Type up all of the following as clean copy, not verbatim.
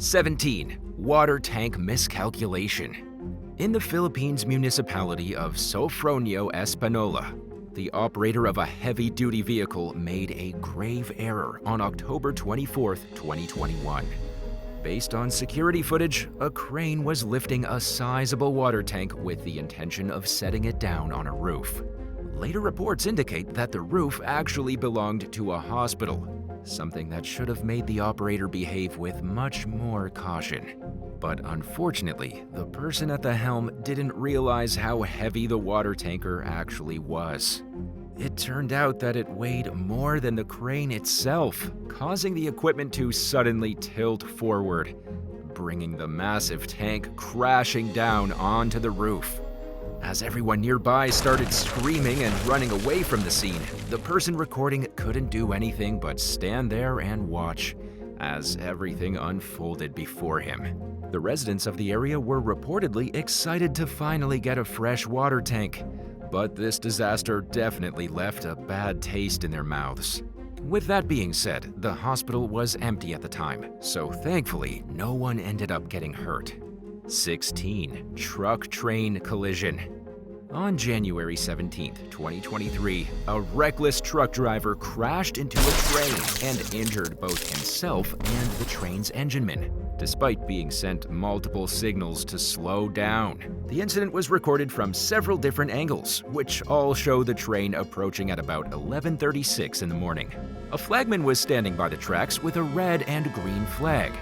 17. Water tank miscalculation. In the Philippines municipality of Sofronio, Espanola, the operator of a heavy-duty vehicle made a grave error on October 24, 2021. Based on security footage, a crane was lifting a sizable water tank with the intention of setting it down on a roof. Later reports indicate that the roof actually belonged to a hospital, something that should have made the operator behave with much more caution. But unfortunately, the person at the helm didn't realize how heavy the water tanker actually was. It turned out that it weighed more than the crane itself, causing the equipment to suddenly tilt forward, bringing the massive tank crashing down onto the roof. As everyone nearby started screaming and running away from the scene, the person recording couldn't do anything but stand there and watch as everything unfolded before him. The residents of the area were reportedly excited to finally get a fresh water tank, but this disaster definitely left a bad taste in their mouths. With that being said, the hospital was empty at the time, so thankfully no one ended up getting hurt. 16. Truck-train collision. On January 17, 2023, a reckless truck driver crashed into a train and injured both himself and the train's engineman, despite being sent multiple signals to slow down. The incident was recorded from several different angles, which all show the train approaching at about 11:36 in the morning. A flagman was standing by the tracks with a red and green flag,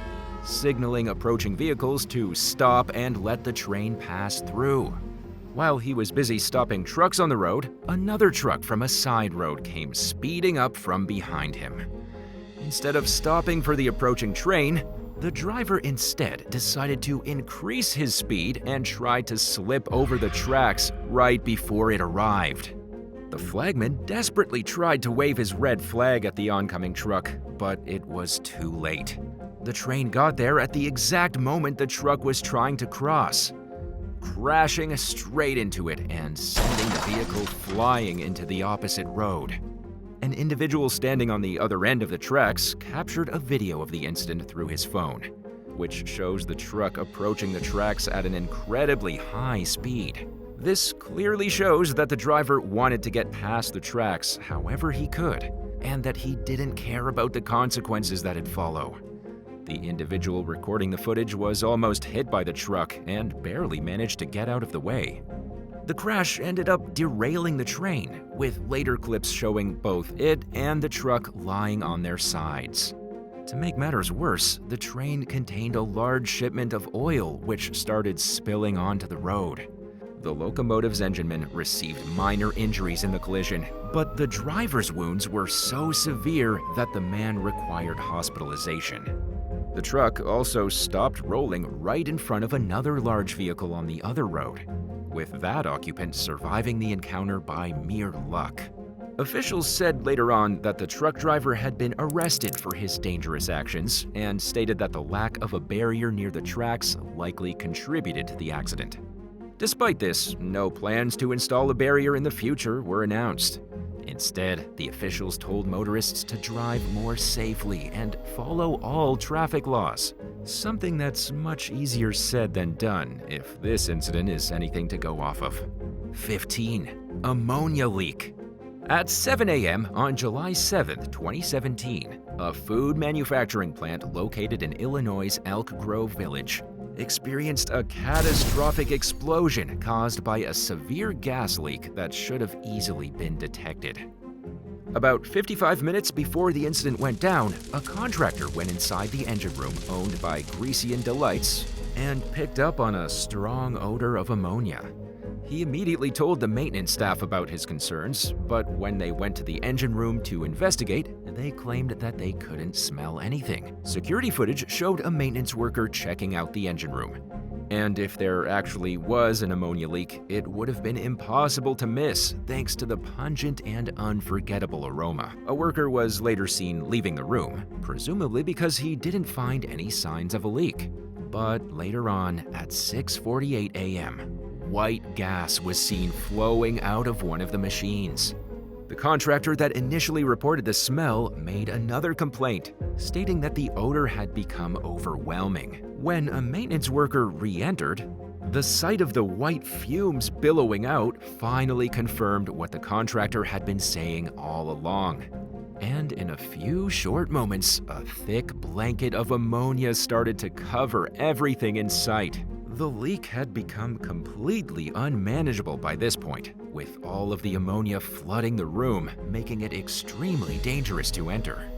signaling approaching vehicles to stop and let the train pass through. While he was busy stopping trucks on the road, another truck from a side road came speeding up from behind him. Instead of stopping for the approaching train, the driver instead decided to increase his speed and tried to slip over the tracks right before it arrived. The flagman desperately tried to wave his red flag at the oncoming truck, but it was too late. The train got there at the exact moment the truck was trying to cross, crashing straight into it and sending the vehicle flying into the opposite road. An individual standing on the other end of the tracks captured a video of the incident through his phone, which shows the truck approaching the tracks at an incredibly high speed. This clearly shows that the driver wanted to get past the tracks however he could, and that he didn't care about the consequences that'd follow. The individual recording the footage was almost hit by the truck and barely managed to get out of the way. The crash ended up derailing the train, with later clips showing both it and the truck lying on their sides. To make matters worse, the train contained a large shipment of oil which started spilling onto the road. The locomotive's engineman received minor injuries in the collision, but the driver's wounds were so severe that the man required hospitalization. The truck also stopped rolling right in front of another large vehicle on the other road, with that occupant surviving the encounter by mere luck. Officials said later on that the truck driver had been arrested for his dangerous actions and stated that the lack of a barrier near the tracks likely contributed to the accident. Despite this, no plans to install a barrier in the future were announced. Instead, the officials told motorists to drive more safely and follow all traffic laws, something that's much easier said than done if this incident is anything to go off of. 15. Ammonia leak. At 7 a.m. on July 7, 2017, a food manufacturing plant located in Illinois' Elk Grove Village experienced a catastrophic explosion caused by a severe gas leak that should have easily been detected. About 55 minutes before the incident went down, a contractor went inside the engine room owned by Grecian Delights and picked up on a strong odor of ammonia. He immediately told the maintenance staff about his concerns, but when they went to the engine room to investigate, they claimed that they couldn't smell anything. Security footage showed a maintenance worker checking out the engine room. And if there actually was an ammonia leak, it would have been impossible to miss thanks to the pungent and unforgettable aroma. A worker was later seen leaving the room, presumably because he didn't find any signs of a leak. But later on, at 6:48 a.m., white gas was seen flowing out of one of the machines. The contractor that initially reported the smell made another complaint, stating that the odor had become overwhelming. When a maintenance worker re-entered, the sight of the white fumes billowing out finally confirmed what the contractor had been saying all along. And in a few short moments, a thick blanket of ammonia started to cover everything in sight. The leak had become completely unmanageable by this point, with all of the ammonia flooding the room, making it extremely dangerous to enter.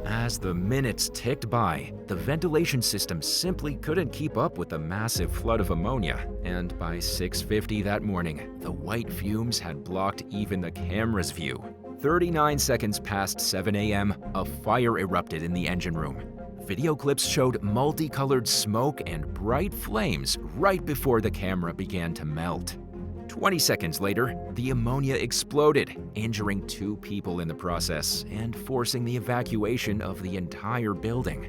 As the minutes ticked by, the ventilation system simply couldn't keep up with the massive flood of ammonia, and by 6:50 that morning, the white fumes had blocked even the camera's view. 39 seconds past 7 a.m., a fire erupted in the engine room. Video clips showed multicolored smoke and bright flames right before the camera began to melt. 20 seconds later, the ammonia exploded, injuring 2 people in the process and forcing the evacuation of the entire building.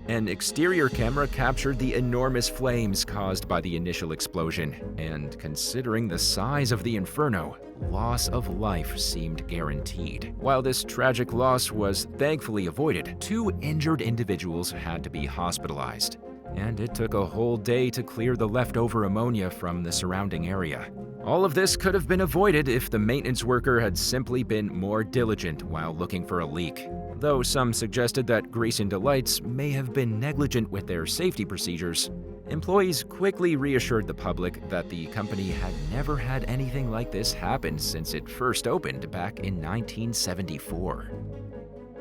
An exterior camera captured the enormous flames caused by the initial explosion, and considering the size of the inferno, loss of life seemed guaranteed. While this tragic loss was thankfully avoided, 2 injured individuals had to be hospitalized, and it took a whole day to clear the leftover ammonia from the surrounding area. All of this could have been avoided if the maintenance worker had simply been more diligent while looking for a leak, though some suggested that Grease and Delights may have been negligent with their safety procedures. Employees quickly reassured the public that the company had never had anything like this happen since it first opened back in 1974.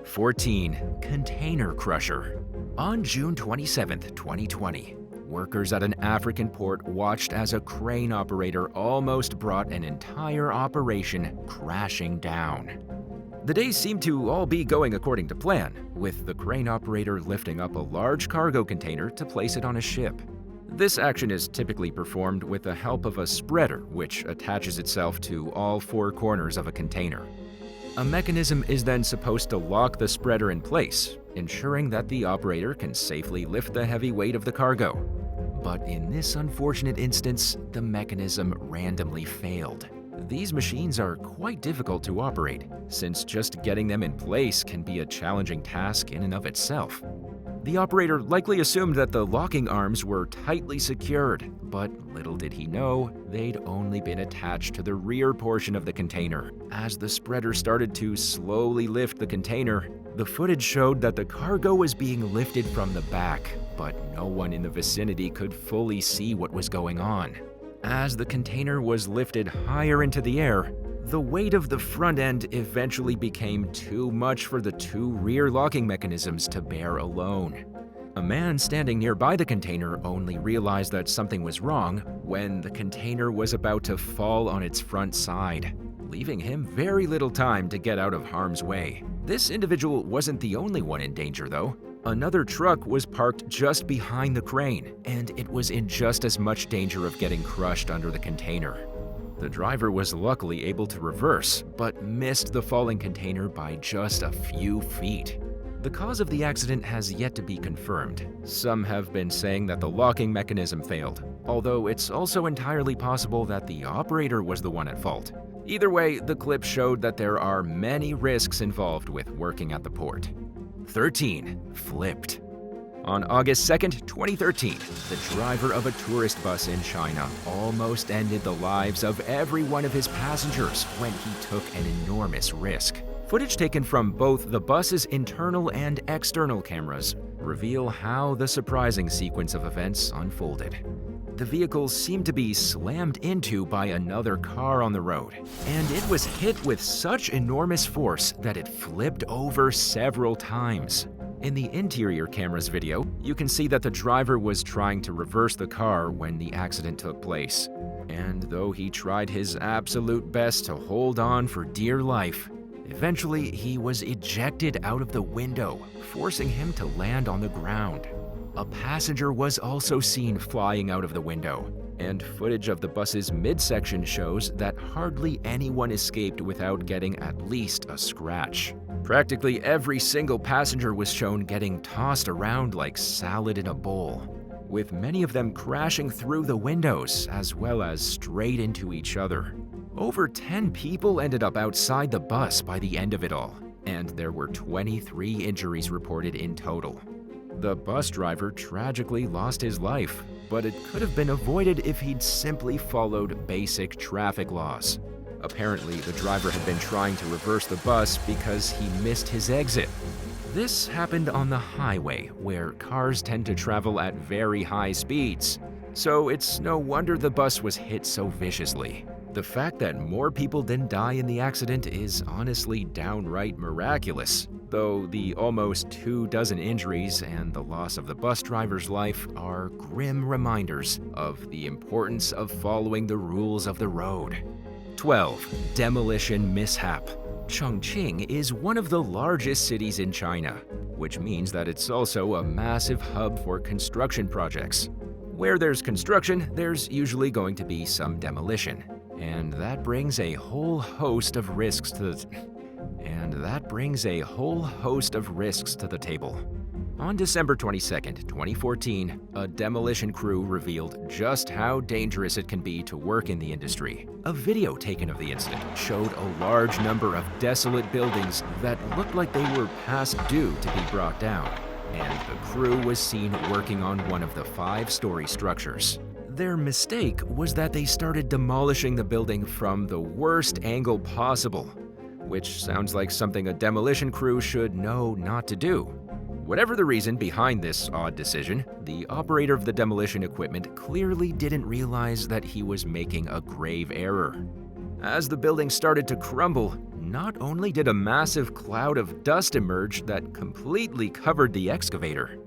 14. Container Crusher. On June 27, 2020, workers at an African port watched as a crane operator almost brought an entire operation crashing down. The days seemed to all be going according to plan, with the crane operator lifting up a large cargo container to place it on a ship. This action is typically performed with the help of a spreader, which attaches itself to all 4 corners of a container. A mechanism is then supposed to lock the spreader in place, ensuring that the operator can safely lift the heavy weight of the cargo. But in this unfortunate instance, the mechanism randomly failed. These machines are quite difficult to operate, since just getting them in place can be a challenging task in and of itself. The operator likely assumed that the locking arms were tightly secured, but little did he know they'd only been attached to the rear portion of the container. As the spreader started to slowly lift the container, the footage showed that the cargo was being lifted from the back, but no one in the vicinity could fully see what was going on. As the container was lifted higher into the air, the weight of the front end eventually became too much for the 2 rear locking mechanisms to bear alone. A man standing nearby the container only realized that something was wrong when the container was about to fall on its front side, leaving him very little time to get out of harm's way. This individual wasn't the only one in danger, though. Another truck was parked just behind the crane, and it was in just as much danger of getting crushed under the container. The driver was luckily able to reverse, but missed the falling container by just a few feet. The cause of the accident has yet to be confirmed. Some have been saying that the locking mechanism failed, although it's also entirely possible that the operator was the one at fault. Either way, the clip showed that there are many risks involved with working at the port. 13. Flipped. On August 2nd, 2013, the driver of a tourist bus in China almost ended the lives of every one of his passengers when he took an enormous risk. Footage taken from both the bus's internal and external cameras reveal how the surprising sequence of events unfolded. The vehicle seemed to be slammed into by another car on the road, and it was hit with such enormous force that it flipped over several times. In the interior camera's video, you can see that the driver was trying to reverse the car when the accident took place. And though he tried his absolute best to hold on for dear life, eventually he was ejected out of the window, forcing him to land on the ground. A passenger was also seen flying out of the window, and footage of the bus's midsection shows that hardly anyone escaped without getting at least a scratch. Practically every single passenger was shown getting tossed around like salad in a bowl, with many of them crashing through the windows as well as straight into each other. Over 10 people ended up outside the bus by the end of it all, and there were 23 injuries reported in total. The bus driver tragically lost his life, but it could have been avoided if he'd simply followed basic traffic laws. Apparently, the driver had been trying to reverse the bus because he missed his exit. This happened on the highway, where cars tend to travel at very high speeds, so it's no wonder the bus was hit so viciously. The fact that more people didn't die in the accident is honestly downright miraculous, though the almost 24 injuries and the loss of the bus driver's life are grim reminders of the importance of following the rules of the road. 12. Demolition mishap. Chongqing is one of the largest cities in China, which means that it's also a massive hub for construction projects. Where there's construction, there's usually going to be some demolition. And that brings a whole host of risks to the table. On December 22, 2014, a demolition crew revealed just how dangerous it can be to work in the industry. A video taken of the incident showed a large number of desolate buildings that looked like they were past due to be brought down, and the crew was seen working on one of the 5-story structures. Their mistake was that they started demolishing the building from the worst angle possible, which sounds like something a demolition crew should know not to do. Whatever the reason behind this odd decision, the operator of the demolition equipment clearly didn't realize that he was making a grave error. As the building started to crumble, not only did a massive cloud of dust emerge that completely covered the excavator,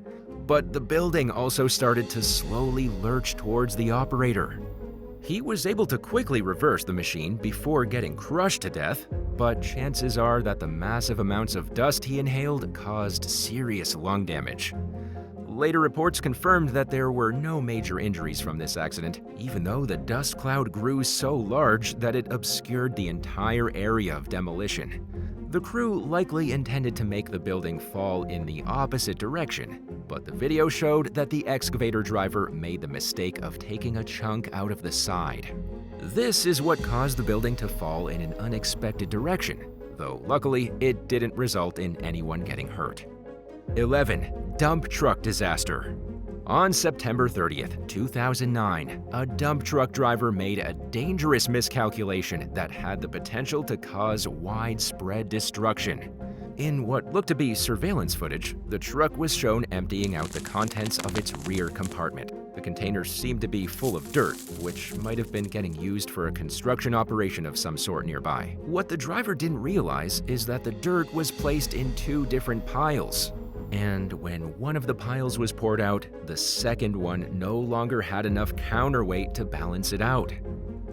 but the building also started to slowly lurch towards the operator. He was able to quickly reverse the machine before getting crushed to death, but chances are that the massive amounts of dust he inhaled caused serious lung damage. Later reports confirmed that there were no major injuries from this accident, even though the dust cloud grew so large that it obscured the entire area of demolition. The crew likely intended to make the building fall in the opposite direction, but the video showed that the excavator driver made the mistake of taking a chunk out of the side. This is what caused the building to fall in an unexpected direction, though luckily it didn't result in anyone getting hurt. 11. Dump truck disaster. On September 30th, 2009, a dump truck driver made a dangerous miscalculation that had the potential to cause widespread destruction. In what looked to be surveillance footage, the truck was shown emptying out the contents of its rear compartment. The containers seemed to be full of dirt, which might have been getting used for a construction operation of some sort nearby. What the driver didn't realize is that the dirt was placed in 2 different piles. And when one of the piles was poured out, the second one no longer had enough counterweight to balance it out.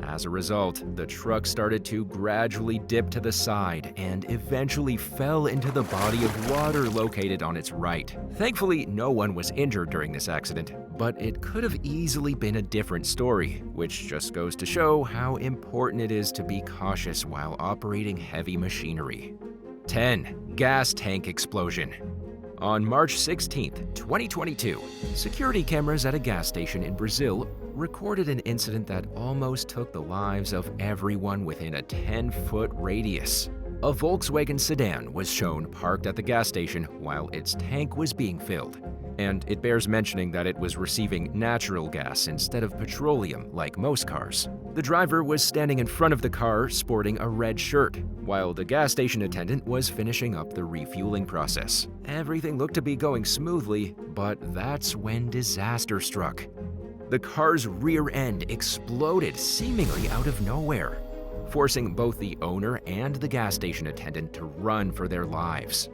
As a result, the truck started to gradually dip to the side and eventually fell into the body of water located on its right. Thankfully, no one was injured during this accident, but it could have easily been a different story, which just goes to show how important it is to be cautious while operating heavy machinery. 10. Gas tank explosion. On March 16, 2022, security cameras at a gas station in Brazil recorded an incident that almost took the lives of everyone within a 10-foot radius. A Volkswagen sedan was shown parked at the gas station while its tank was being filled, and it bears mentioning that it was receiving natural gas instead of petroleum like most cars. The driver was standing in front of the car sporting a red shirt, while the gas station attendant was finishing up the refueling process. Everything looked to be going smoothly, but that's when disaster struck. The car's rear end exploded seemingly out of nowhere, forcing both the owner and the gas station attendant to run for their lives.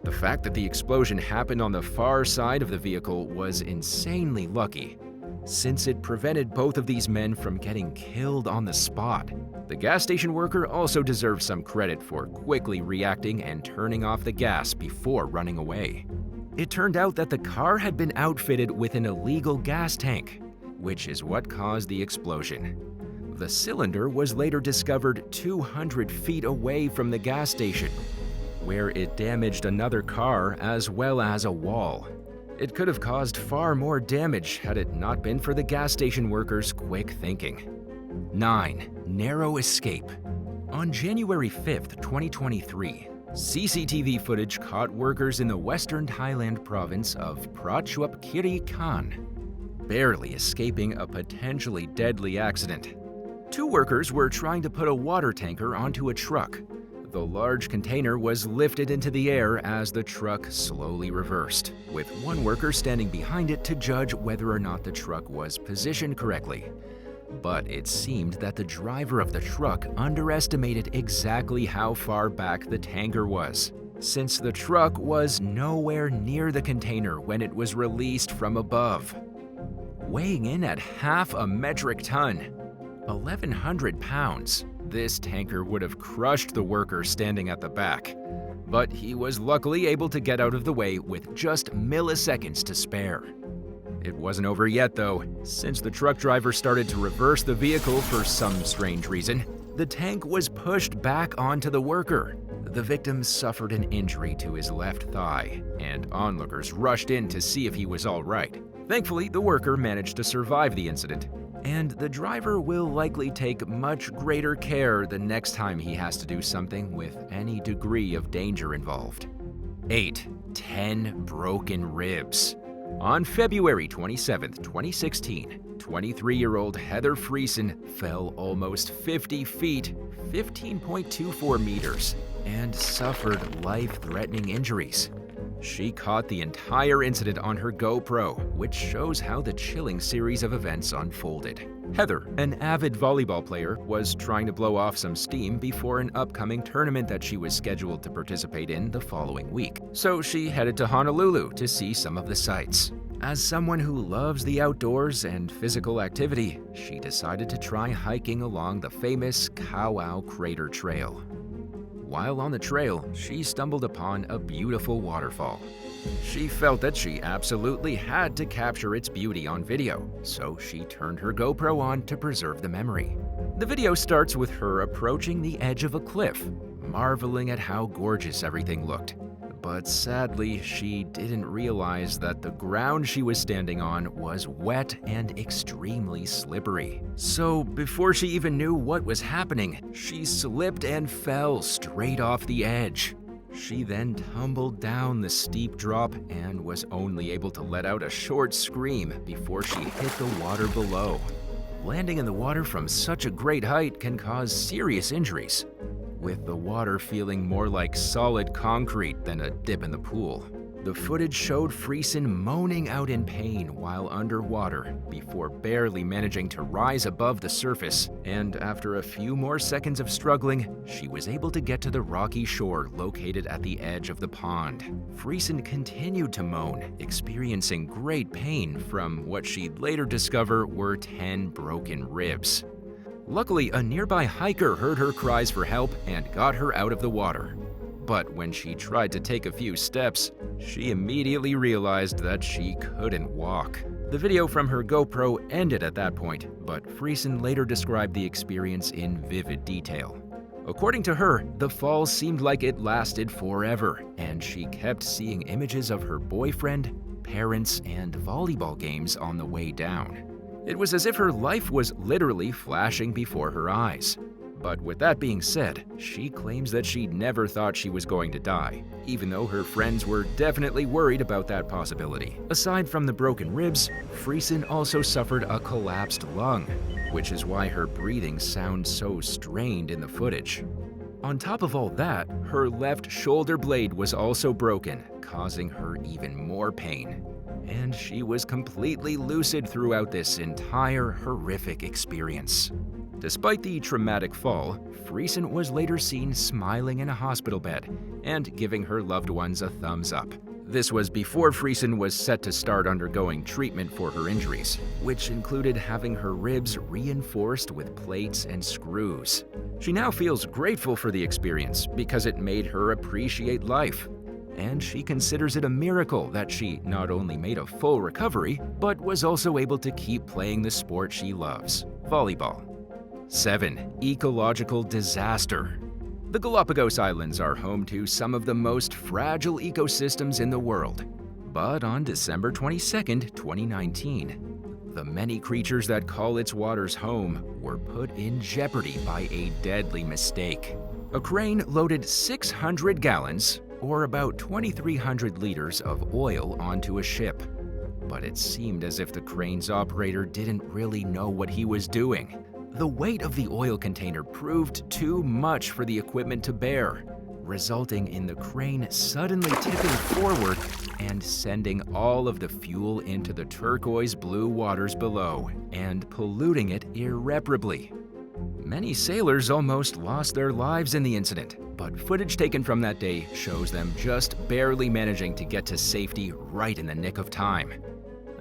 The fact that the explosion happened on the far side of the vehicle was insanely lucky, since it prevented both of these men from getting killed on the spot. The gas station worker also deserves some credit for quickly reacting and turning off the gas before running away. It turned out that the car had been outfitted with an illegal gas tank, which is what caused the explosion. The cylinder was later discovered 200 feet away from the gas station, where it damaged another car as well as a wall. It could have caused far more damage had it not been for the gas station workers' quick thinking. 9. Narrow escape. On January 5th, 2023, CCTV footage caught workers in the western Thailand province of Prachuap Khiri Khan barely escaping a potentially deadly accident. Two workers were trying to put a water tanker onto a truck. The large container was lifted into the air as the truck slowly reversed, with one worker standing behind it to judge whether or not the truck was positioned correctly. But it seemed that the driver of the truck underestimated exactly how far back the tanker was, since the truck was nowhere near the container when it was released from above. Weighing in at half a metric ton, 1,100 pounds, this tanker would have crushed the worker standing at the back. But he was luckily able to get out of the way with just milliseconds to spare. It wasn't over yet though. Since the truck driver started to reverse the vehicle for some strange reason, the tank was pushed back onto the worker. The victim suffered an injury to his left thigh, and onlookers rushed in to see if he was all right. Thankfully, the worker managed to survive the incident, and the driver will likely take much greater care the next time he has to do something with any degree of danger involved. 8. 10 broken ribs. On February 27, 2016, 23-year-old Heather Friesen fell almost 50 feet, 15.24 meters, and suffered life-threatening injuries. She caught the entire incident on her GoPro, which shows how the chilling series of events unfolded. Heather, an avid volleyball player, was trying to blow off some steam before an upcoming tournament that she was scheduled to participate in the following week. So she headed to Honolulu to see some of the sights. As someone who loves the outdoors and physical activity, she decided to try hiking along the famous Kawau Crater Trail. While on the trail, she stumbled upon a beautiful waterfall. She felt that she absolutely had to capture its beauty on video, so she turned her GoPro on to preserve the memory. The video starts with her approaching the edge of a cliff, marveling at how gorgeous everything looked. But sadly, she didn't realize that the ground she was standing on was wet and extremely slippery. So before she even knew what was happening, she slipped and fell straight off the edge. She then tumbled down the steep drop and was only able to let out a short scream before she hit the water below. Landing in the water from such a great height can cause serious injuries, with the water feeling more like solid concrete than a dip in the pool. The footage showed Friesen moaning out in pain while underwater before barely managing to rise above the surface, and after a few more seconds of struggling, she was able to get to the rocky shore located at the edge of the pond. Friesen continued to moan, experiencing great pain from what she'd later discover were 10 broken ribs. Luckily, a nearby hiker heard her cries for help and got her out of the water. But when she tried to take a few steps, she immediately realized that she couldn't walk. The video from her GoPro ended at that point, but Friesen later described the experience in vivid detail. According to her, the fall seemed like it lasted forever, and she kept seeing images of her boyfriend, parents, and volleyball games on the way down. It was as if her life was literally flashing before her eyes. But with that being said, she claims that she never thought she was going to die, even though her friends were definitely worried about that possibility. Aside from the broken ribs, Friesen also suffered a collapsed lung, which is why her breathing sounds so strained in the footage. On top of all that, her left shoulder blade was also broken, causing her even more pain. And she was completely lucid throughout this entire horrific experience. Despite the traumatic fall, Friesen was later seen smiling in a hospital bed and giving her loved ones a thumbs up. This was before Friesen was set to start undergoing treatment for her injuries, which included having her ribs reinforced with plates and screws. She now feels grateful for the experience because it made her appreciate life. And she considers it a miracle that she not only made a full recovery, but was also able to keep playing the sport she loves, volleyball. 7. Ecological Disaster. The Galapagos Islands are home to some of the most fragile ecosystems in the world. But on December 22, 2019, the many creatures that call its waters home were put in jeopardy by a deadly mistake. A crane loaded 600 gallons, or about 2,300 liters of oil onto a ship. But it seemed as if the crane's operator didn't really know what he was doing. The weight of the oil container proved too much for the equipment to bear, resulting in the crane suddenly tipping forward and sending all of the fuel into the turquoise blue waters below and polluting it irreparably. Many sailors almost lost their lives in the incident, but footage taken from that day shows them just barely managing to get to safety right in the nick of time.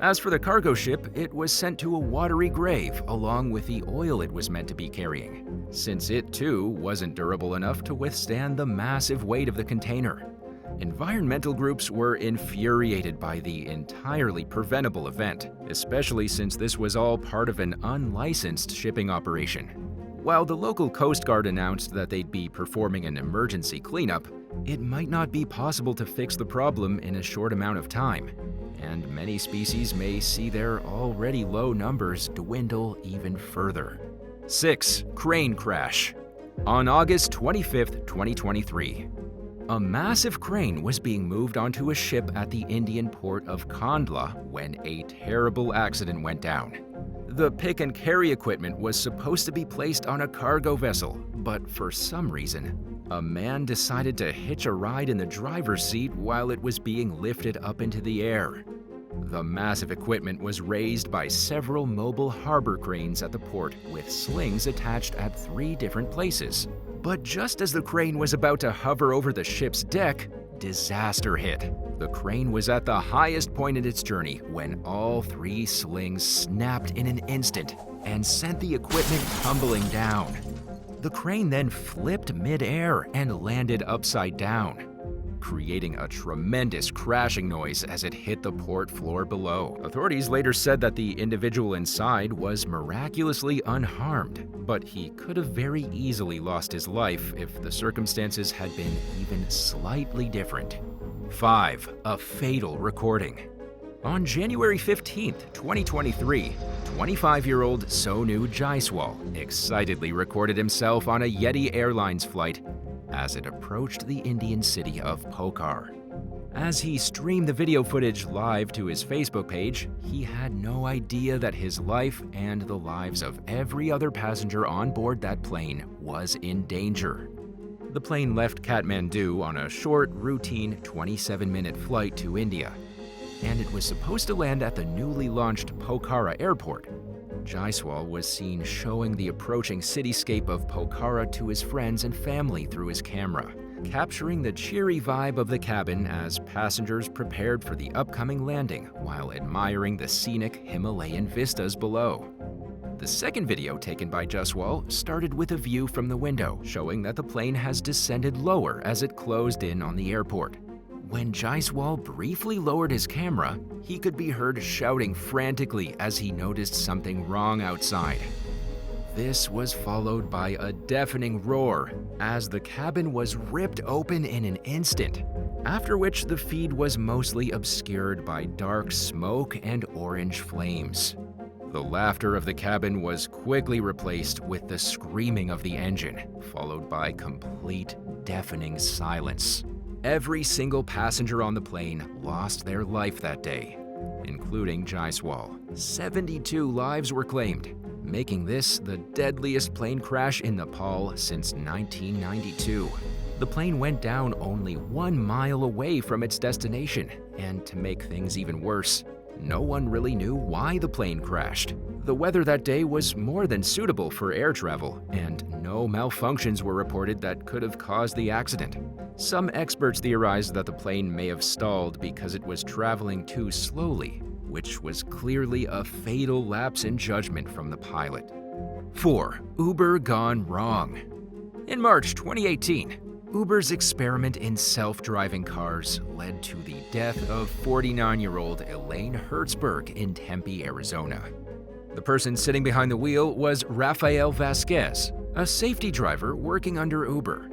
As for the cargo ship, it was sent to a watery grave along with the oil it was meant to be carrying, since it too wasn't durable enough to withstand the massive weight of the container. Environmental groups were infuriated by the entirely preventable event, especially since this was all part of an unlicensed shipping operation. While the local Coast Guard announced that they'd be performing an emergency cleanup, it might not be possible to fix the problem in a short amount of time, and many species may see their already low numbers dwindle even further. 6. Crane crash. On August 25, 2023, a massive crane was being moved onto a ship at the Indian port of Kandla when a terrible accident went down. The pick-and-carry equipment was supposed to be placed on a cargo vessel, but for some reason, a man decided to hitch a ride in the driver's seat while it was being lifted up into the air. The massive equipment was raised by several mobile harbor cranes at the port with slings attached at 3 different places. But just as the crane was about to hover over the ship's deck, disaster hit. The crane was at the highest point in its journey when all 3 slings snapped in an instant and sent the equipment tumbling down. The crane then flipped mid-air and landed upside down, creating a tremendous crashing noise as it hit the port floor below. Authorities later said that the individual inside was miraculously unharmed, but he could have very easily lost his life if the circumstances had been even slightly different. 5. A fatal recording. On January 15, 2023, 25-year-old Sonu Jaiswal excitedly recorded himself on a Yeti Airlines flight as it approached the Indian city of Pokhara. As he streamed the video footage live to his Facebook page, he had no idea that his life and the lives of every other passenger on board that plane was in danger. The plane left Kathmandu on a short, routine 27-minute flight to India, and it was supposed to land at the newly launched Pokhara airport. Jaiswal was seen showing the approaching cityscape of Pokhara to his friends and family through his camera, capturing the cheery vibe of the cabin as passengers prepared for the upcoming landing while admiring the scenic Himalayan vistas below. The second video taken by Jaiswal started with a view from the window, showing that the plane has descended lower as it closed in on the airport. When Jaiswal briefly lowered his camera, he could be heard shouting frantically as he noticed something wrong outside. This was followed by a deafening roar as the cabin was ripped open in an instant, after which the feed was mostly obscured by dark smoke and orange flames. The laughter of the cabin was quickly replaced with the screaming of the engine, followed by complete, deafening silence. Every single passenger on the plane lost their life that day, including Jaiswal. 72 lives were claimed, making this the deadliest plane crash in Nepal since 1992. The plane went down only 1 mile away from its destination, and to make things even worse, no one really knew why the plane crashed. The weather that day was more than suitable for air travel, and no malfunctions were reported that could have caused the accident. Some experts theorized that the plane may have stalled because it was traveling too slowly, which was clearly a fatal lapse in judgment from the pilot. 4. Uber gone wrong. In March 2018, Uber's experiment in self-driving cars led to the death of 49-year-old Elaine Hertzberg in Tempe, Arizona. The person sitting behind the wheel was Rafael Vasquez, a safety driver working under Uber.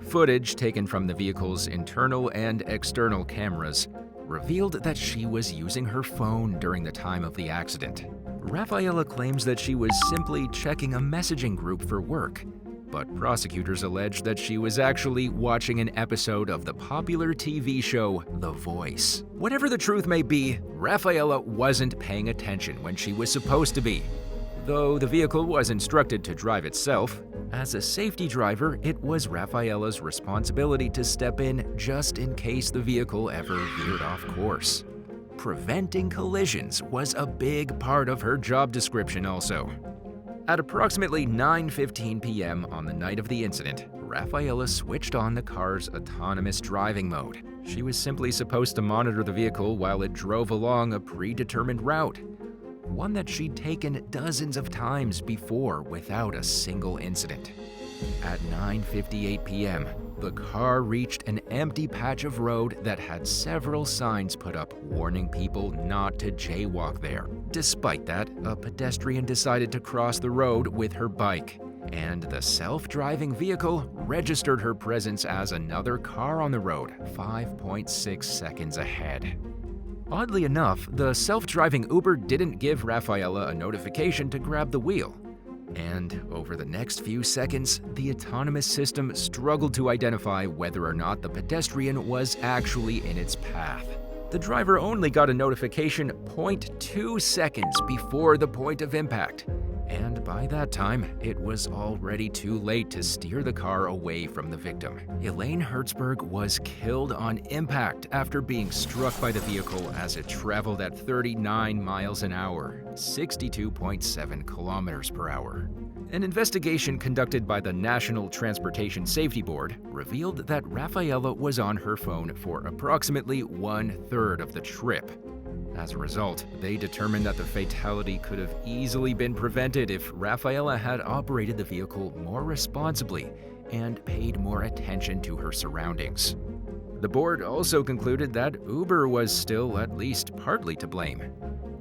Footage taken from the vehicle's internal and external cameras revealed that she was using her phone during the time of the accident. Rafaela claims that she was simply checking a messaging group for work, but prosecutors allege that she was actually watching an episode of the popular TV show The Voice. Whatever the truth may be, Rafaela wasn't paying attention when she was supposed to be. Though the vehicle was instructed to drive itself, as a safety driver, it was Rafaela's responsibility to step in just in case the vehicle ever veered off course. Preventing collisions was a big part of her job description also. At approximately 9:15 p.m. on the night of the incident, Rafaela switched on the car's autonomous driving mode. She was simply supposed to monitor the vehicle while it drove along a predetermined route, one that she'd taken dozens of times before without a single incident. At 9:58 p.m., the car reached an empty patch of road that had several signs put up warning people not to jaywalk there. Despite that, a pedestrian decided to cross the road with her bike, and the self-driving vehicle registered her presence as another car on the road 5.6 seconds ahead. Oddly enough, the self-driving Uber didn't give Rafaela a notification to grab the wheel. And over the next few seconds, the autonomous system struggled to identify whether or not the pedestrian was actually in its path. The driver only got a notification 0.2 seconds before the point of impact, and by that time, it was already too late to steer the car away from the victim. Elaine Hertzberg was killed on impact after being struck by the vehicle as it traveled at 39 miles an hour, 62.7 kilometers per hour. An investigation conducted by the National Transportation Safety Board revealed that Rafaela was on her phone for approximately 1/3 of the trip. As a result, they determined that the fatality could have easily been prevented if Rafaela had operated the vehicle more responsibly and paid more attention to her surroundings. The board also concluded that Uber was still at least partly to blame.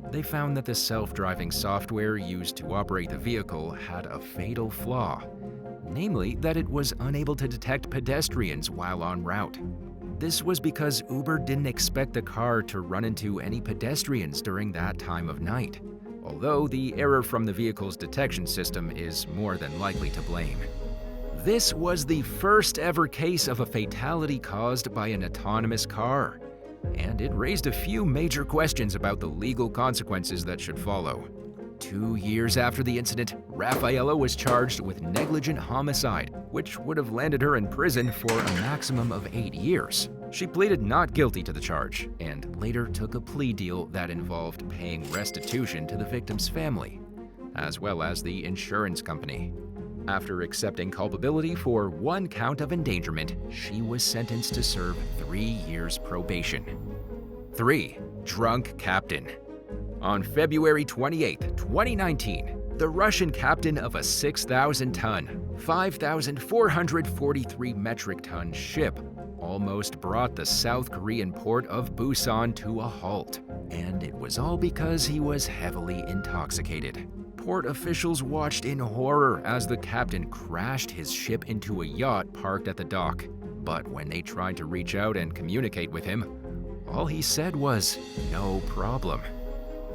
They found that the self-driving software used to operate the vehicle had a fatal flaw, namely that it was unable to detect pedestrians while en route. This was because Uber didn't expect the car to run into any pedestrians during that time of night, although the error from the vehicle's detection system is more than likely to blame. This was the first ever case of a fatality caused by an autonomous car, and it raised a few major questions about the legal consequences that should follow. 2 years after the incident, Rafaela was charged with negligent homicide, which would have landed her in prison for a maximum of 8 years. She pleaded not guilty to the charge, and later took a plea deal that involved paying restitution to the victim's family, as well as the insurance company. After accepting culpability for 1 count of endangerment, she was sentenced to serve 3 years probation. 3. Drunk Captain. On February 28, 2019, the Russian captain of a 6,000-ton, 5,443 metric ton ship almost brought the South Korean port of Busan to a halt, and it was all because he was heavily intoxicated. Port officials watched in horror as the captain crashed his ship into a yacht parked at the dock. But when they tried to reach out and communicate with him, all he said was, "No problem."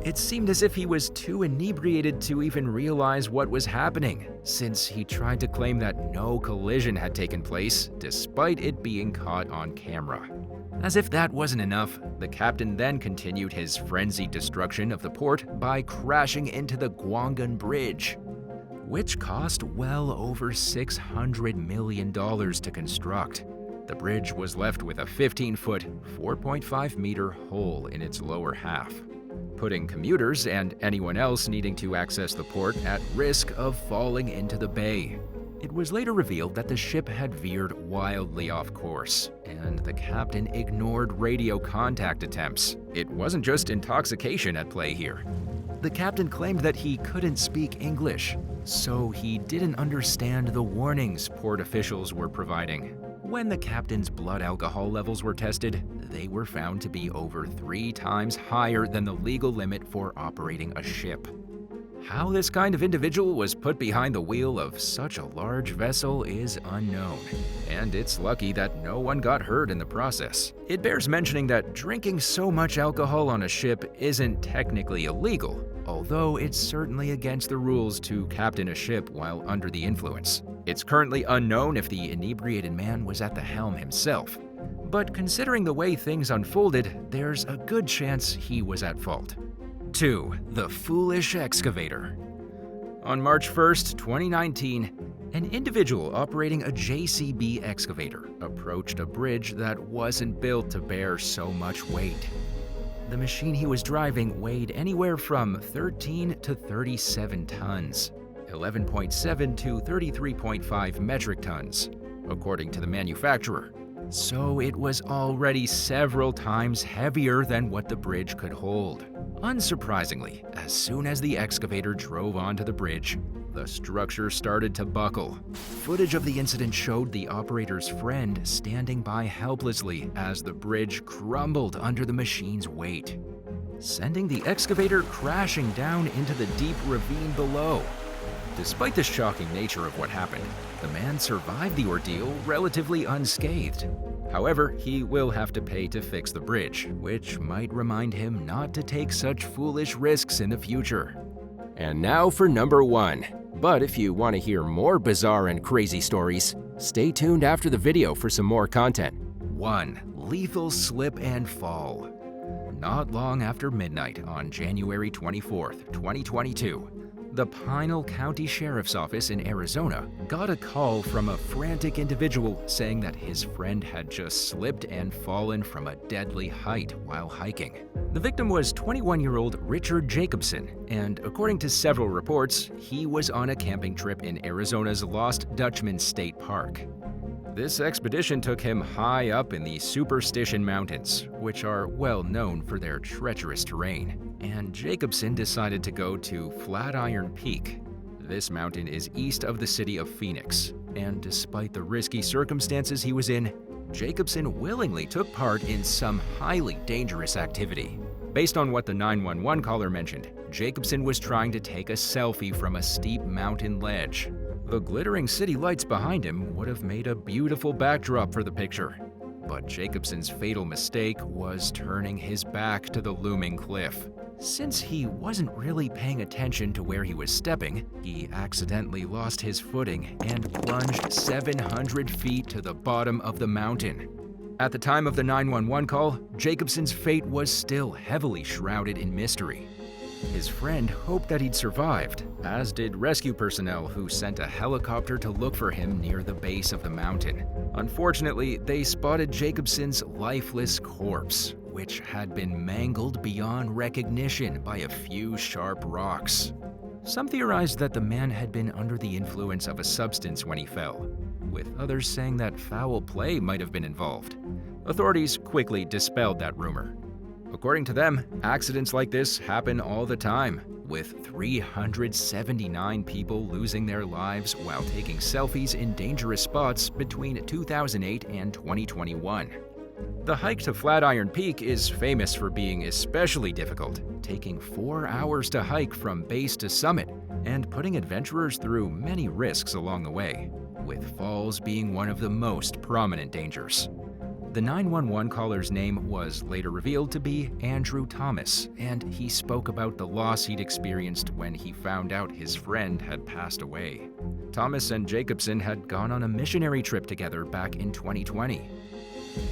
It seemed as if he was too inebriated to even realize what was happening, since he tried to claim that no collision had taken place, despite it being caught on camera. As if that wasn't enough, the captain then continued his frenzied destruction of the port by crashing into the Gwangun Bridge, which cost well over $600 million to construct. The bridge was left with a 15-foot, 4.5-meter hole in its lower half, putting commuters and anyone else needing to access the port at risk of falling into the bay. It was later revealed that the ship had veered wildly off course, and the captain ignored radio contact attempts. It wasn't just intoxication at play here. The captain claimed that he couldn't speak English, so he didn't understand the warnings port officials were providing. When the captain's blood alcohol levels were tested, they were found to be over 3 times higher than the legal limit for operating a ship. How this kind of individual was put behind the wheel of such a large vessel is unknown, and it's lucky that no one got hurt in the process. It bears mentioning that drinking so much alcohol on a ship isn't technically illegal, although it's certainly against the rules to captain a ship while under the influence. It's currently unknown if the inebriated man was at the helm himself, but considering the way things unfolded, there's a good chance he was at fault. 2. The Foolish Excavator. On March 1st, 2019, an individual operating a JCB excavator approached a bridge that wasn't built to bear so much weight. The machine he was driving weighed anywhere from 13 to 37 tons, 11.7 to 33.5 metric tons, according to the manufacturer. So it was already several times heavier than what the bridge could hold. Unsurprisingly, as soon as the excavator drove onto the bridge, the structure started to buckle. Footage of the incident showed the operator's friend standing by helplessly as the bridge crumbled under the machine's weight, sending the excavator crashing down into the deep ravine below. Despite the shocking nature of what happened, the man survived the ordeal relatively unscathed. However, he will have to pay to fix the bridge, which might remind him not to take such foolish risks in the future. And now for number 1. But if you want to hear more bizarre and crazy stories, stay tuned after the video for some more content. 1. Lethal slip and fall. Not long after midnight on January 24th, 2022, the Pinal County Sheriff's Office in Arizona got a call from a frantic individual saying that his friend had just slipped and fallen from a deadly height while hiking. The victim was 21-year-old Richard Jacobson, and according to several reports, he was on a camping trip in Arizona's Lost Dutchman State Park. This expedition took him high up in the Superstition Mountains, which are well known for their treacherous terrain, and Jacobson decided to go to Flatiron Peak. This mountain is east of the city of Phoenix, and despite the risky circumstances he was in, Jacobson willingly took part in some highly dangerous activity. Based on what the 911 caller mentioned, Jacobson was trying to take a selfie from a steep mountain ledge. The glittering city lights behind him would have made a beautiful backdrop for the picture, but Jacobson's fatal mistake was turning his back to the looming cliff. Since he wasn't really paying attention to where he was stepping, he accidentally lost his footing and plunged 700 feet to the bottom of the mountain. At the time of the 911 call, Jacobson's fate was still heavily shrouded in mystery. His friend hoped that he'd survived, as did rescue personnel who sent a helicopter to look for him near the base of the mountain. Unfortunately, they spotted Jacobson's lifeless corpse, which had been mangled beyond recognition by a few sharp rocks. Some theorized that the man had been under the influence of a substance when he fell, with others saying that foul play might have been involved. Authorities quickly dispelled that rumor. According to them, accidents like this happen all the time, with 379 people losing their lives while taking selfies in dangerous spots between 2008 and 2021. The hike to Flatiron Peak is famous for being especially difficult, taking 4 hours to hike from base to summit and putting adventurers through many risks along the way, with falls being one of the most prominent dangers. The 911 caller's name was later revealed to be Andrew Thomas, and he spoke about the loss he'd experienced when he found out his friend had passed away. Thomas and Jacobson had gone on a missionary trip together back in 2020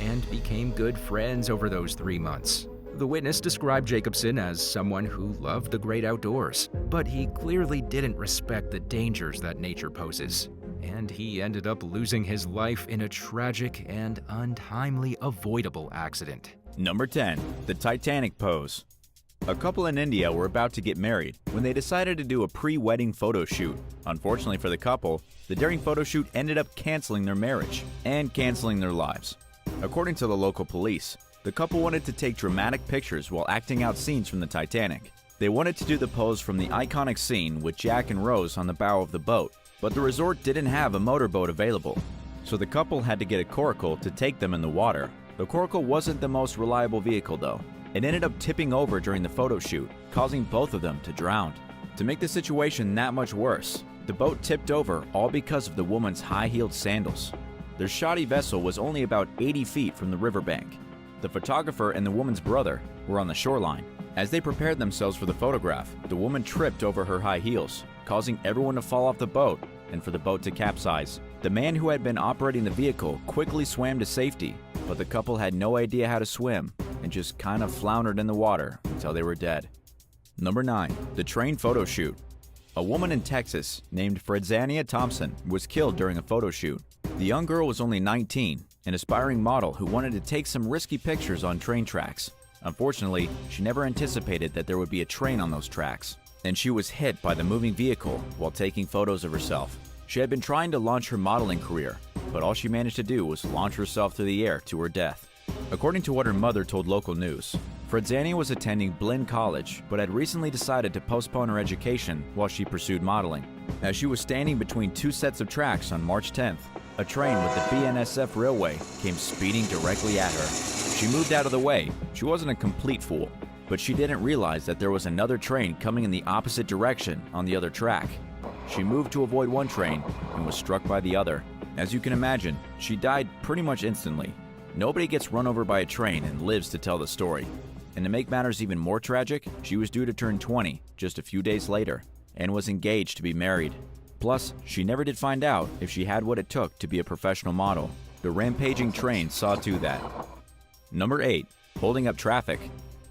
and became good friends over those 3 months. The witness described Jacobson as someone who loved the great outdoors, but he clearly didn't respect the dangers that nature poses, and he ended up losing his life in a tragic and untimely avoidable accident. Number 10. The Titanic Pose. A couple in India were about to get married when they decided to do a pre-wedding photo shoot. Unfortunately for the couple, the daring photo shoot ended up canceling their marriage and canceling their lives. According to the local police, the couple wanted to take dramatic pictures while acting out scenes from the Titanic. They wanted to do the pose from the iconic scene with Jack and Rose on the bow of the boat, but the resort didn't have a motorboat available, so the couple had to get a coracle to take them in the water. The coracle wasn't the most reliable vehicle though. It ended up tipping over during the photo shoot, causing both of them to drown. To make the situation that much worse, the boat tipped over all because of the woman's high-heeled sandals. Their shoddy vessel was only about 80 feet from the riverbank. The photographer and the woman's brother were on the shoreline. As they prepared themselves for the photograph, the woman tripped over her high heels, causing everyone to fall off the boat and for the boat to capsize. The man who had been operating the vehicle quickly swam to safety, but the couple had no idea how to swim and just kind of floundered in the water until they were dead. Number 9. The train photo shoot. A woman in Texas named Fredzania Thompson was killed during a photo shoot. The young girl was only 19, an aspiring model who wanted to take some risky pictures on train tracks. Unfortunately, she never anticipated that there would be a train on those tracks, and she was hit by the moving vehicle while taking photos of herself. She had been trying to launch her modeling career, but all she managed to do was launch herself through the air to her death. According to what her mother told local news, Fredzania was attending Blinn College but had recently decided to postpone her education while she pursued modeling. As she was standing between two sets of tracks on March 10th, a train with the BNSF railway came speeding directly at her. She moved out of the way. She wasn't a complete fool, but she didn't realize that there was another train coming in the opposite direction on the other track. She moved to avoid one train and was struck by the other. As you can imagine, she died pretty much instantly. Nobody gets run over by a train and lives to tell the story. And to make matters even more tragic, she was due to turn 20 just a few days later and was engaged to be married. Plus, she never did find out if she had what it took to be a professional model. The rampaging train saw to that. Number 8. Holding up traffic.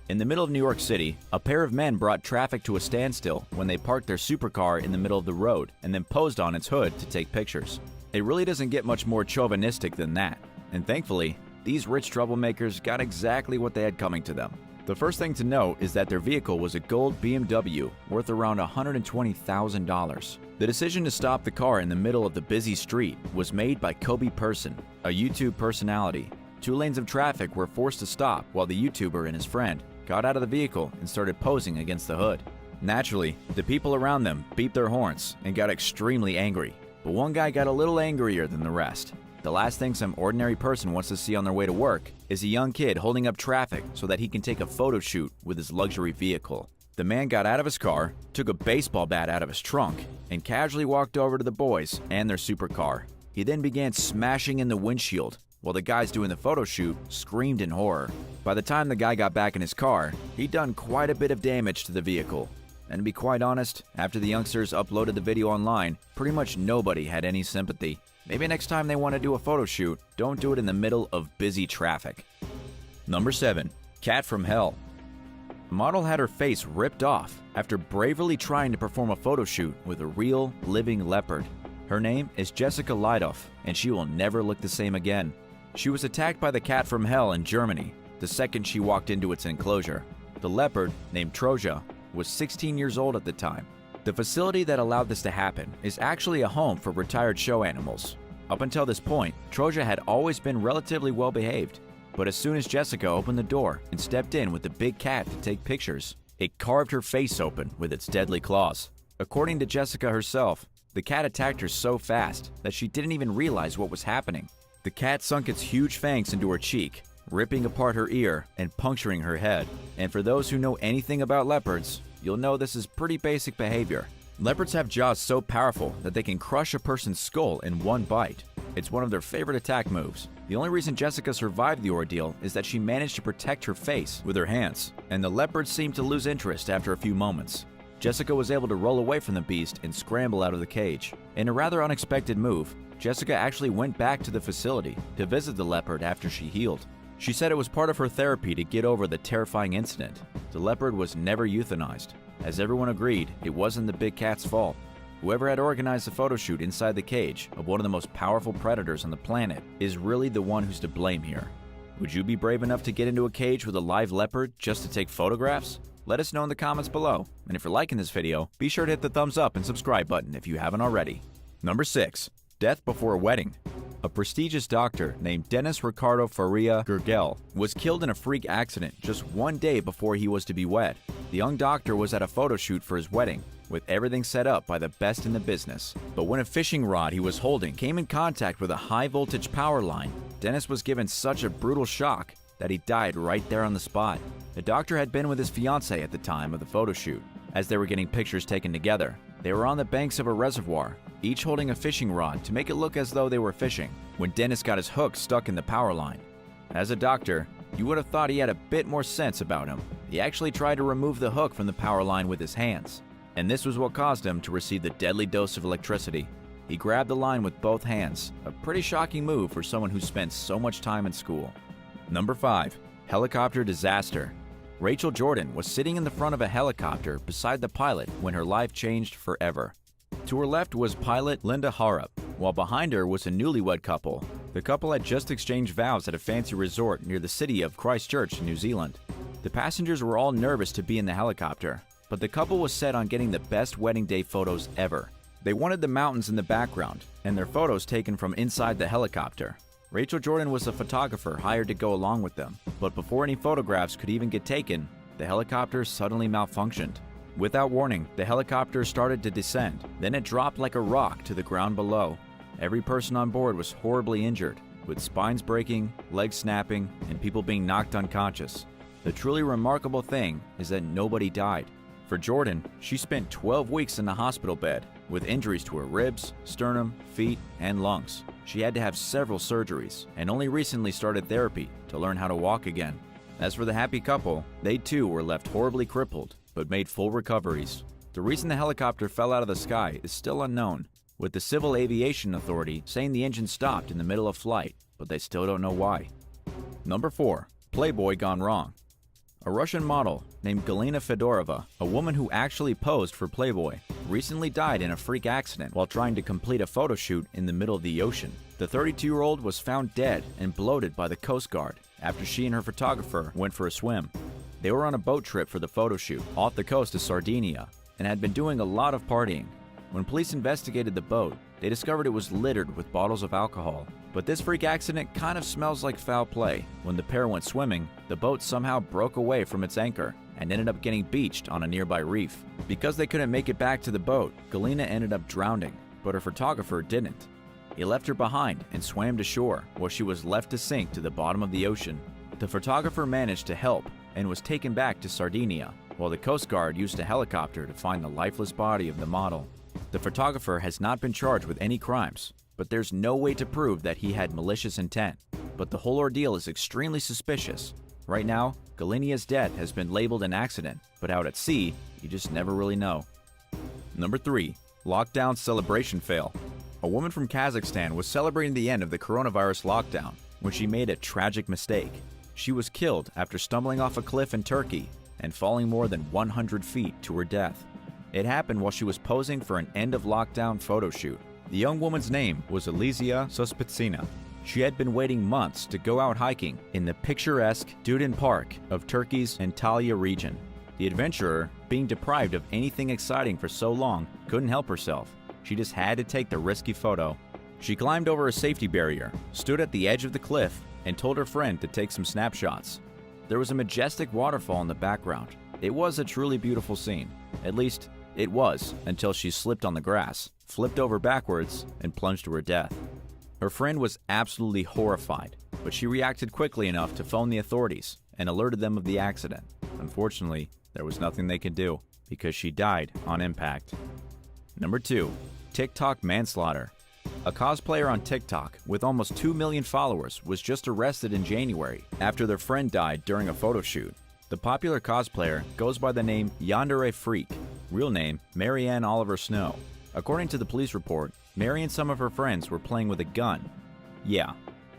In the middle of New York City, a pair of men brought traffic to a standstill when they parked their supercar in the middle of the road and then posed on its hood to take pictures. It really doesn't get much more chauvinistic than that, and thankfully, these rich troublemakers got exactly what they had coming to them. The first thing to note is that their vehicle was a gold BMW worth around $120,000. The decision to stop the car in the middle of the busy street was made by Kobe Person, a YouTube personality. 2 lanes of traffic were forced to stop while the YouTuber and his friend got out of the vehicle and started posing against the hood. Naturally, the people around them beeped their horns and got extremely angry, but one guy got a little angrier than the rest. The last thing some ordinary person wants to see on their way to work is a young kid holding up traffic so that he can take a photo shoot with his luxury vehicle. The man got out of his car, took a baseball bat out of his trunk, and casually walked over to the boys and their supercar. He then began smashing in the windshield, while the guys doing the photo shoot screamed in horror. By the time the guy got back in his car, he'd done quite a bit of damage to the vehicle. And to be quite honest, after the youngsters uploaded the video online, pretty much nobody had any sympathy. Maybe next time they want to do a photo shoot, don't do it in the middle of busy traffic. Number 7. Cat from Hell. A model had her face ripped off after bravely trying to perform a photo shoot with a real, living leopard. Her name is Jessica Leidoff, and she will never look the same again. She was attacked by the cat from hell in Germany the second she walked into its enclosure. The leopard, named Troja, was 16 years old at the time. The facility that allowed this to happen is actually a home for retired show animals. Up until this point, Troja had always been relatively well behaved, but as soon as Jessica opened the door and stepped in with the big cat to take pictures, it carved her face open with its deadly claws. According to Jessica herself, the cat attacked her so fast that she didn't even realize what was happening. The cat sunk its huge fangs into her cheek, ripping apart her ear and puncturing her head. And for those who know anything about leopards, you'll know this is pretty basic behavior. Leopards have jaws so powerful that they can crush a person's skull in one bite. It's one of their favorite attack moves. The only reason Jessica survived the ordeal is that she managed to protect her face with her hands, and the leopard seemed to lose interest after a few moments. Jessica was able to roll away from the beast and scramble out of the cage. In a rather unexpected move, Jessica actually went back to the facility to visit the leopard after she healed. She said it was part of her therapy to get over the terrifying incident. The leopard was never euthanized. As everyone agreed, it wasn't the big cat's fault. Whoever had organized the photo shoot inside the cage of one of the most powerful predators on the planet is really the one who's to blame here. Would you be brave enough to get into a cage with a live leopard just to take photographs? Let us know in the comments below. And if you're liking this video, be sure to hit the thumbs up and subscribe button if you haven't already. Number 6. Death before a wedding. A prestigious doctor named Dennis Ricardo Faria Gurgel was killed in a freak accident just one day before he was to be wed. The young doctor was at a photo shoot for his wedding, with everything set up by the best in the business. But when a fishing rod he was holding came in contact with a high-voltage power line, Dennis was given such a brutal shock that he died right there on the spot. The doctor had been with his fiancée at the time of the photo shoot. as they were getting pictures taken together. They were on the banks of a reservoir, each holding a fishing rod to make it look as though they were fishing, when Dennis got his hook stuck in the power line. As a doctor, you would have thought he had a bit more sense about him. He actually tried to remove the hook from the power line with his hands, and this was what caused him to receive the deadly dose of electricity. He grabbed the line with both hands, a pretty shocking move for someone who spent so much time in school. Number 5. Helicopter Disaster. Rachel Jordan was sitting in the front of a helicopter beside the pilot when her life changed forever. To her left was pilot Linda Harrop, while behind her was a newlywed couple. The couple had just exchanged vows at a fancy resort near the city of Christchurch, New Zealand. The passengers were all nervous to be in the helicopter, but the couple was set on getting the best wedding day photos ever. They wanted the mountains in the background, and their photos taken from inside the helicopter. Rachel Jordan was a photographer hired to go along with them, but before any photographs could even get taken, the helicopter suddenly malfunctioned. Without warning, the helicopter started to descend, then it dropped like a rock to the ground below. Every person on board was horribly injured, with spines breaking, legs snapping, and people being knocked unconscious. The truly remarkable thing is that nobody died. For Jordan, she spent 12 weeks in the hospital bed, with injuries to her ribs, sternum, feet, and lungs. She had to have several surgeries, and only recently started therapy to learn how to walk again. As for the happy couple, they too were left horribly crippled, but made full recoveries. The reason the helicopter fell out of the sky is still unknown, with the Civil Aviation Authority saying the engine stopped in the middle of flight, but they still don't know why. Number 4. Playboy gone wrong. A Russian model named Galina Fedorova, a woman who actually posed for Playboy, recently died in a freak accident while trying to complete a photo shoot in the middle of the ocean. The 32-year-old was found dead and bloated by the Coast Guard after she and her photographer went for a swim. They were on a boat trip for the photo shoot off the coast of Sardinia and had been doing a lot of partying. When police investigated the boat, they discovered it was littered with bottles of alcohol. But this freak accident kind of smells like foul play. When the pair went swimming, the boat somehow broke away from its anchor and ended up getting beached on a nearby reef. Because they couldn't make it back to the boat, Galina ended up drowning, but her photographer didn't. He left her behind and swam to shore, while she was left to sink to the bottom of the ocean. The photographer managed to help and was taken back to Sardinia, while the Coast Guard used a helicopter to find the lifeless body of the model. The photographer has not been charged with any crimes, but there's no way to prove that he had malicious intent. But the whole ordeal is extremely suspicious. Right now, Galinia's death has been labeled an accident, but out at sea, you just never really know. Number 3. Lockdown celebration fail. A woman from Kazakhstan was celebrating the end of the coronavirus lockdown when she made a tragic mistake. She was killed after stumbling off a cliff in Turkey and falling more than 100 feet to her death. It happened while she was posing for an end-of-lockdown photo shoot. The young woman's name was Elysia Sospitsina. She had been waiting months to go out hiking in the picturesque Dudin Park of Turkey's Antalya region. The adventurer, being deprived of anything exciting for so long, couldn't help herself. She just had to take the risky photo. She climbed over a safety barrier, stood at the edge of the cliff, and told her friend to take some snapshots. There was a majestic waterfall in the background. It was a truly beautiful scene. At least, it was, until she slipped on the grass, flipped over backwards, and plunged to her death. Her friend was absolutely horrified, but she reacted quickly enough to phone the authorities and alerted them of the accident. Unfortunately, there was nothing they could do because she died on impact. Number 2. Tik Tok Manslaughter. A cosplayer on TikTok with almost 2 million followers was just arrested in January after their friend died during a photo shoot. The popular cosplayer goes by the name Yandere Freak, real name Marianne Oliver Snow. According to the police report, Mary and some of her friends were playing with a gun. Yeah,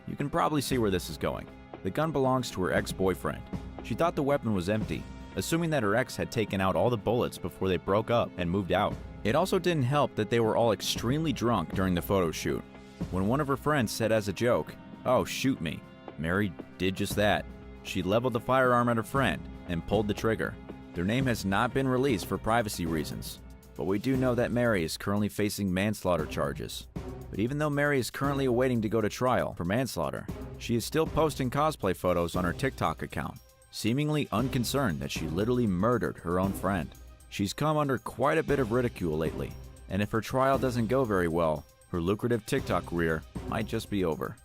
you can probably see where this is going. The gun belongs to her ex-boyfriend. She thought the weapon was empty, assuming that her ex had taken out all the bullets before they broke up and moved out. It also didn't help that they were all extremely drunk during the photo shoot. When one of her friends said as a joke, "Oh, shoot me," Mary did just that. She leveled the firearm at her friend and pulled the trigger. Their name has not been released for privacy reasons, but we do know that Mary is currently facing manslaughter charges. But even though Mary is currently awaiting to go to trial for manslaughter, she is still posting cosplay photos on her TikTok account, seemingly unconcerned that she literally murdered her own friend. She's come under quite a bit of ridicule lately, and if her trial doesn't go very well, her lucrative TikTok career might just be over.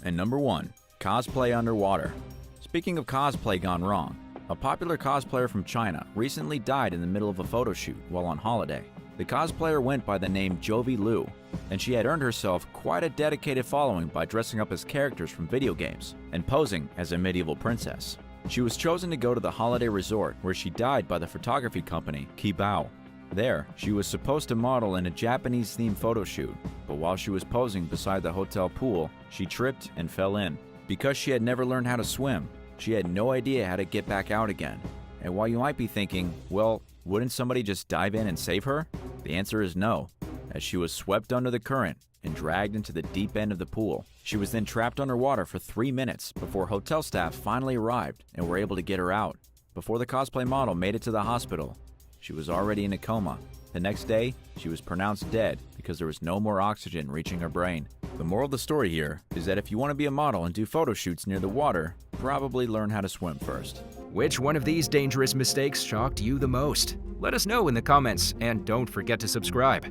And number 1, Cosplay Underwater. Speaking of cosplay gone wrong, A popular cosplayer from China recently died in the middle of a photo shoot while on holiday. The cosplayer went by the name Jovi Liu, and she had earned herself quite a dedicated following by dressing up as characters from video games and posing as a medieval princess. She was chosen to go to the holiday resort where she died by the photography company Kibao. There, she was supposed to model in a Japanese-themed photo shoot, but while she was posing beside the hotel pool, she tripped and fell in. Because she had never learned how to swim, she had no idea how to get back out again. And while you might be thinking, well, wouldn't somebody just dive in and save her? The answer is no, as she was swept under the current and dragged into the deep end of the pool. She was then trapped underwater for 3 minutes before hotel staff finally arrived and were able to get her out. Before the cosplay model made it to the hospital, she was already in a coma. The next day, she was pronounced dead because there was no more oxygen reaching her brain. The moral of the story here is that if you want to be a model and do photo shoots near the water, probably learn how to swim first. Which one of these dangerous mistakes shocked you the most? Let us know in the comments, and don't forget to subscribe.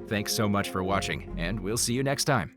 Thanks so much for watching, and we'll see you next time.